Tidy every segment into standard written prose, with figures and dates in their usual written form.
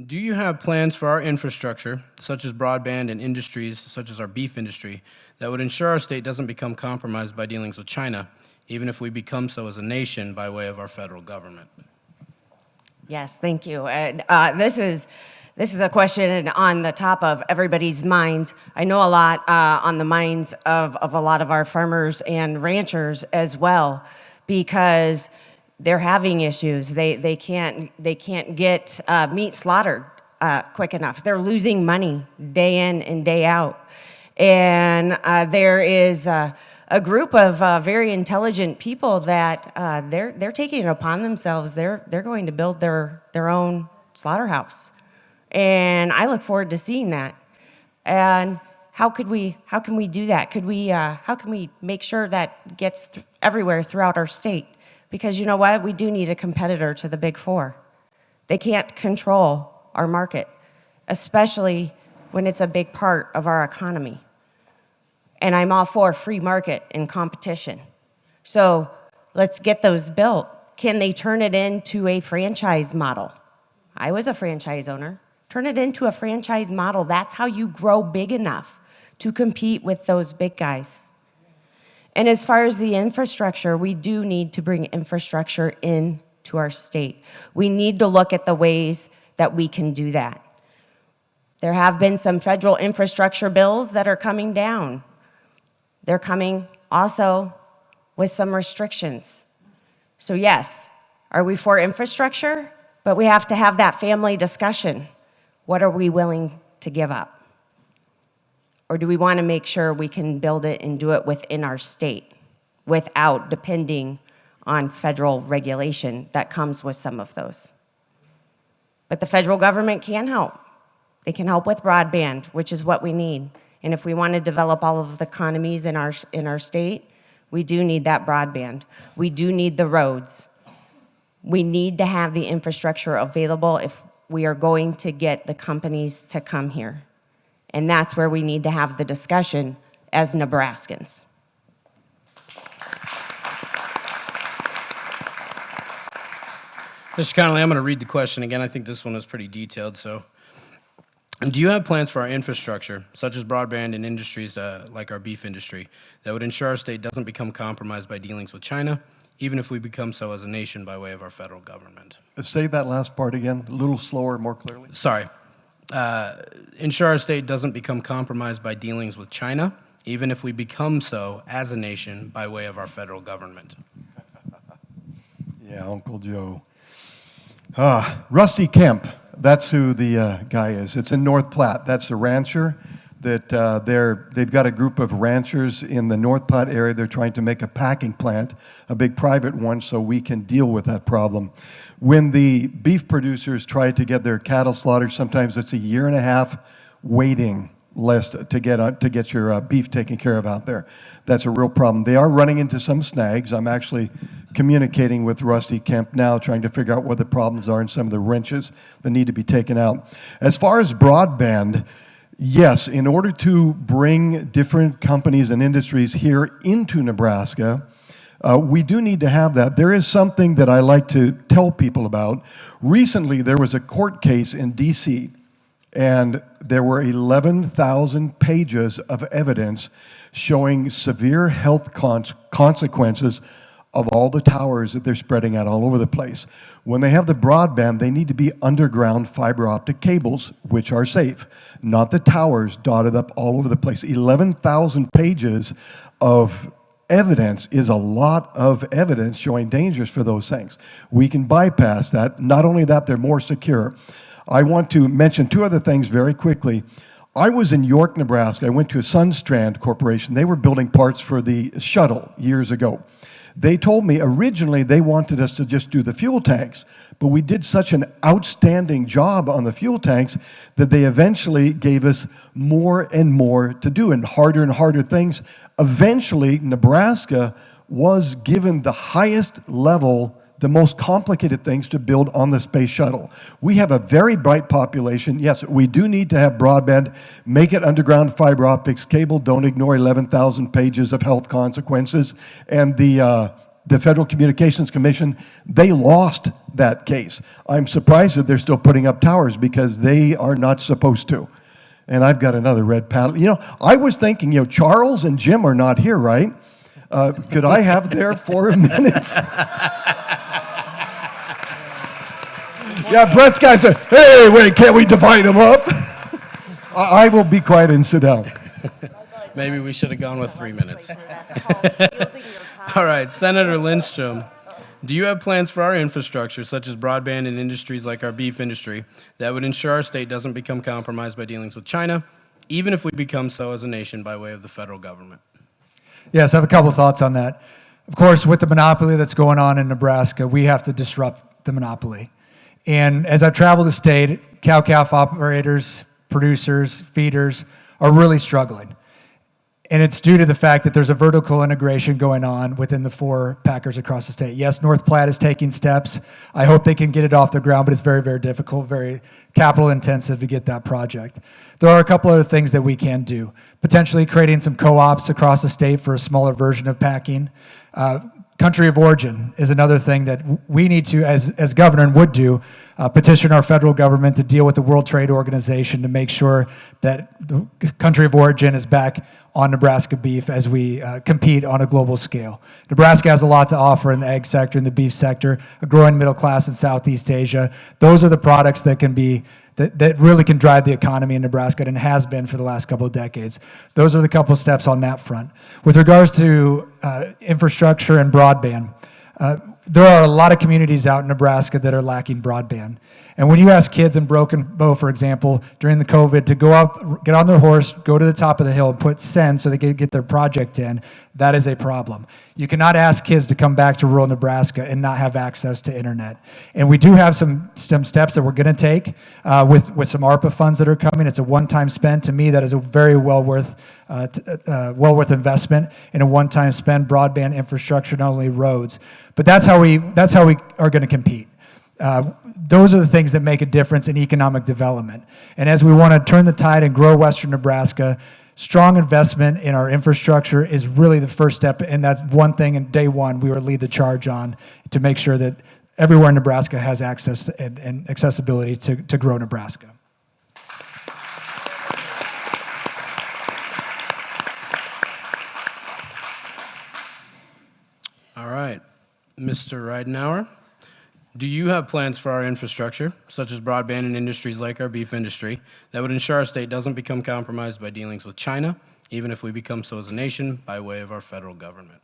Do you have plans for our infrastructure, such as broadband and industries such as our beef industry, that would ensure our state doesn't become compromised by dealings with China, even if we become so as a nation by way of our federal government? Yes, thank you. And this is a question on the top of everybody's minds. I know a lot on the minds of a lot of our farmers and ranchers as well, because they're having issues. They can't get meat slaughtered quick enough. They're losing money day in and day out. And there is a group of very intelligent people that they're taking it upon themselves. They're going to build their own slaughterhouse, and I look forward to seeing that. And how can we do that? How can we make sure that gets everywhere throughout our state? Because you know what? We do need a competitor to the Big Four. They can't control our market, especially when it's a big part of our economy. And I'm all for free market and competition. So let's get those built. Can they turn it into a franchise model? I was a franchise owner. Turn it into a franchise model. That's how you grow big enough to compete with those big guys. And as far as the infrastructure, we do need to bring infrastructure into our state. We need to look at the ways that we can do that. There have been some federal infrastructure bills that are coming down. They're coming also with some restrictions. So yes, are we for infrastructure? But we have to have that family discussion. What are we willing to give up? Or do we want to make sure we can build it and do it within our state without depending on federal regulation that comes with some of those? But the federal government can help. They can help with broadband, which is what we need. And if we want to develop all of the economies in our state, we do need that broadband. We do need the roads. We need to have the infrastructure available if we are going to get the companies to come here. And that's where we need to have the discussion as Nebraskans. Mr. Connolly, I'm going to read the question again. I think this one is pretty detailed. So, do you have plans for our infrastructure, such as broadband and industries like our beef industry, that would ensure our state doesn't become compromised by dealings with China, even if we become so as a nation by way of our federal government? Say that last part again, a little slower, more clearly. Sorry. Ensure our state doesn't become compromised by dealings with China, even if we become so as a nation by way of our federal government. Yeah, Uncle Joe. Rusty Kemp, that's who the guy is. It's in North Platte. That's a rancher that they've got a group of ranchers in the North Platte area. They're trying to make a packing plant, a big private one, so we can deal with that problem. When the beef producers try to get their cattle slaughtered, sometimes it's a year and a half waiting list to get your beef taken care of out there. That's a real problem. They are running into some snags. I'm actually communicating with Rusty Kemp now, trying to figure out what the problems are and some of the wrenches that need to be taken out. As far as broadband, yes, in order to bring different companies and industries here into Nebraska, we do need to have that. There is something that I like to tell people about. Recently, there was a court case in D.C., and there were 11,000 pages of evidence showing severe health consequences of all the towers that they're spreading out all over the place. When they have the broadband, they need to be underground fiber optic cables, which are safe, not the towers dotted up all over the place. 11,000 pages of evidence is a lot of evidence showing dangers for those things. We can bypass that. Not only that, they're more secure. I want to mention two other things very quickly. I was in York, Nebraska. I went to a Sunstrand Corporation. They were building parts for the shuttle years ago. They told me originally they wanted us to just do the fuel tanks, but we did such an outstanding job on the fuel tanks that they eventually gave us more and more to do and harder things. Eventually, Nebraska was given the highest level, the most complicated things to build on the space shuttle. We have a very bright population. Yes, we do need to have broadband. Make it underground fiber optics cable. Don't ignore 11,000 pages of health consequences. And the the Federal Communications Commission, they lost that case. I'm surprised that they're still putting up towers because they are not supposed to. And I've got another red paddle. You know, I was thinking, you know, Charles and Jim are not here, right? Could I have their 4 minutes? Yeah, Brett's guys say, hey, wait, can't we divide them up? I will be quiet and sit down. Maybe we should have gone with 3 minutes. All right, Senator Lindstrom, do you have plans for our infrastructure, such as broadband and industries like our beef industry, that would ensure our state doesn't become compromised by dealings with China, even if we become so as a nation by way of the federal government? Yes, I have a couple thoughts on that. Of course, with the monopoly that's going on in Nebraska, we have to disrupt the monopoly. And as I've traveled the state, cow-calf operators, producers, feeders are really struggling. And it's due to the fact that there's a vertical integration going on within the 4 packers across the state. Yes, North Platte is taking steps. I hope they can get it off the ground, but it's very, very difficult, very capital intensive to get that project. There are a couple other things that we can do. Potentially creating some co-ops across the state for a smaller version of packing. Country of origin is another thing that we need to, as governor and would do, petition our federal government to deal with the World Trade Organization to make sure that the country of origin is back on Nebraska beef as we compete on a global scale. Nebraska has a lot to offer in the egg sector and the beef sector, a growing middle class in Southeast Asia. Those are the products that can be that really can drive the economy in Nebraska and has been for the last couple of decades. Those are the couple of steps on that front. With regards to infrastructure and broadband, there are a lot of communities out in Nebraska that are lacking broadband. And when you ask kids in Broken Bow, for example, during the COVID to go up, get on their horse, go to the top of the hill, and put send so they can get their project in, that is a problem. You cannot ask kids to come back to rural Nebraska and not have access to internet. And we do have some steps that we're going to take with some ARPA funds that are coming. It's a one-time spend. To me, that is a very well worth investment in a one-time spend, broadband infrastructure, not only roads. But that's how we are going to compete. Those are the things that make a difference in economic development. And as we want to turn the tide and grow Western Nebraska, strong investment in our infrastructure is really the first step, and that's one thing in day one we will lead the charge on to make sure that everywhere in Nebraska has access to, and accessibility to grow Nebraska. All right, Mr. Ridenauer, do you have plans for our infrastructure, such as broadband and industries like our beef industry, that would ensure our state doesn't become compromised by dealings with China, even if we become so as a nation by way of our federal government?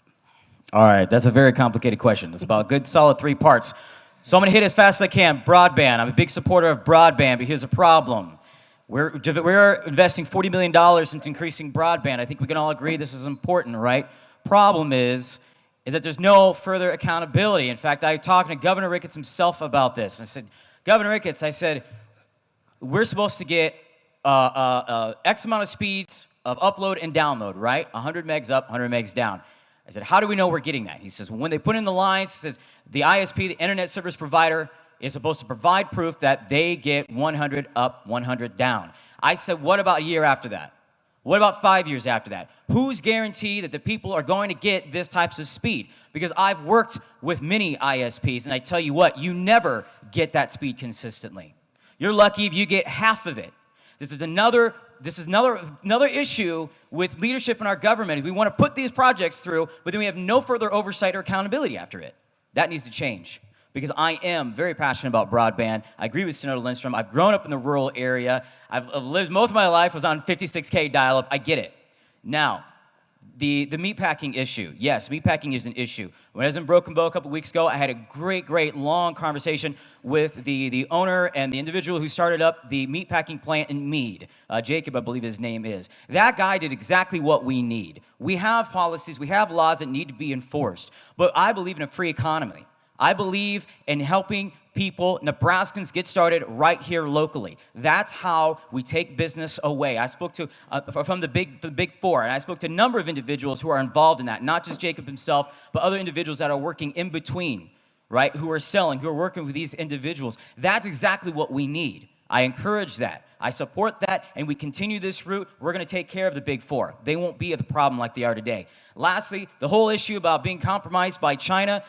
All right, that's a very complicated question. It's about a good, solid 3 parts. So I'm going to hit as fast as I can. Broadband. I'm a big supporter of broadband, but here's the problem. We're investing $40 million into increasing broadband. I think we can all agree this is important, right? Problem is that there's no further accountability. In fact, I talked to Governor Ricketts himself about this. I said, Governor Ricketts, I said, we're supposed to get X amount of speeds of upload and download, right? 100 megs up, 100 megs down. I said, how do we know we're getting that? He says, when they put in the lines, he says, the ISP, the internet service provider, is supposed to provide proof that they get 100 up, 100 down. I said, what about a year after that? What about 5 years after that? Who's guaranteed that the people are going to get this types of speed? Because I've worked with many ISPs, and I tell you what, you never get that speed consistently. You're lucky if you get half of it. This is another issue with leadership in our government. We want to put these projects through, but then we have no further oversight or accountability after it. That needs to change. Because I am very passionate about broadband. I agree with Senator Lindstrom. I've grown up in the rural area. I've lived most of my life was on 56K dial-up. I get it. Now, the meatpacking issue. Yes, meatpacking is an issue. When I was in Broken Bow a couple weeks ago, I had a great, long conversation with the owner and the individual who started up the meatpacking plant in Meade. Jacob, I believe his name is. That guy did exactly what we need. We have policies, we have laws that need to be enforced. But I believe in a free economy. I believe in helping people, Nebraskans, get started right here locally. That's how we take business away. I spoke to, from the big 4, and I spoke to a number of individuals who are involved in that, not just Jacob himself, but other individuals that are working in between, right, who are selling, who are working with these individuals. That's exactly what we need. I encourage that. I support that, and we continue this route, we're going to take care of the big four. They won't be the problem like they are today. Lastly, the whole issue about being compromised by China,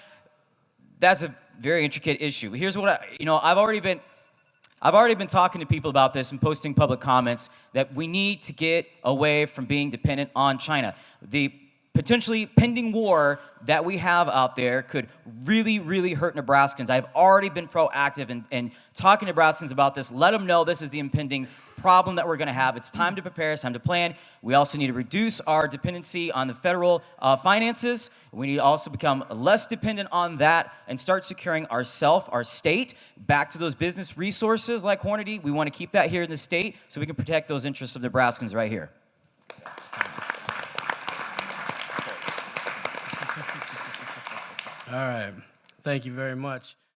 that's a very intricate issue. Here's what I've already been talking to people about this and posting public comments that we need to get away from being dependent on China. The potentially pending war that we have out there could really, really hurt Nebraskans. I've already been proactive in talking to Nebraskans about this. Let them know this is the impending problem that we're going to have. It's time to prepare. It's time to plan. We also need to reduce our dependency on the federal finances. We need to also become less dependent on that and start securing ourself, our state, back to those business resources like Hornady. We want to keep that here in the state so we can protect those interests of Nebraskans right here. All right. Thank you very much.